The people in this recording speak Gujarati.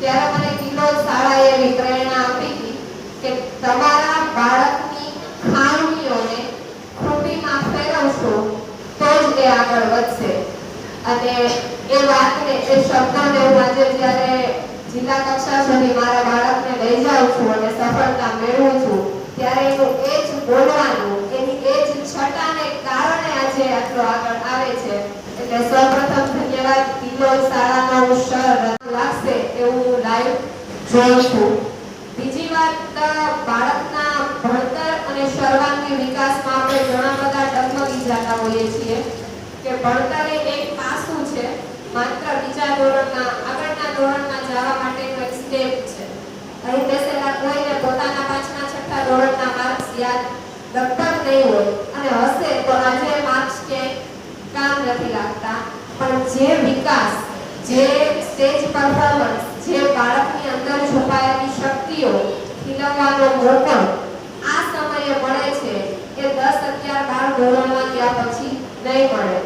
ત્યારે મને કિલ્લો શાળાએ એવી પ્રેરણા આપી હતી કે તમારા બાળકની ખામીઓને ખૂબીમાં ફેરવશો તો જ એ આગળ વધશે. અને એ વાતને એ શબ્દોને હું આજે જ્યારે જિલ્લા કક્ષા સુધી મારા બાળકને લઈ જાઉં છું અને સફળતા મેળવું છું ત્યારે એનું એ જ બોલવાનું, એની એ જ છટાને કારણે આજે આટલો આગળ આવે છે. એટલે સૌપ્રથમ ધન્યવાદ. કિલ્લો શાળાનો સર લાગશે એવું લાઈવ જોઉં છું. બીજી વાત, બાળકના ભણતર અને સર્વાંગી વિકાસમાં આપણે ઘણા બધા ડગમગી જતા હોઈએ છીએ કે ભણતર એ એક પાસું છે, માત્ર બીજા ધોરણના આગળના ધોરણમાં જવા માટેનો એક સ્ટેપ છે. અહીં બેસેલા કોઈને પોતાના 5મા 6ઠ્ઠા ધોરણના માર્ક્સ યાદ લગભગ નહીં હોય અને હશે તો આજે માર્ક્સ કે કામ નથી લાગતા. પણ જે વિકાસ, જે સ્ટેજ પરફોર્મન્સ, જે બાળકની અંદર છુપાયેલી શક્તિઓ ખીલવવાનો મોકો આ સમયે મળે છે એ 10, 11, 12 ધોરણમાં ગયા પછી નહીં મળે.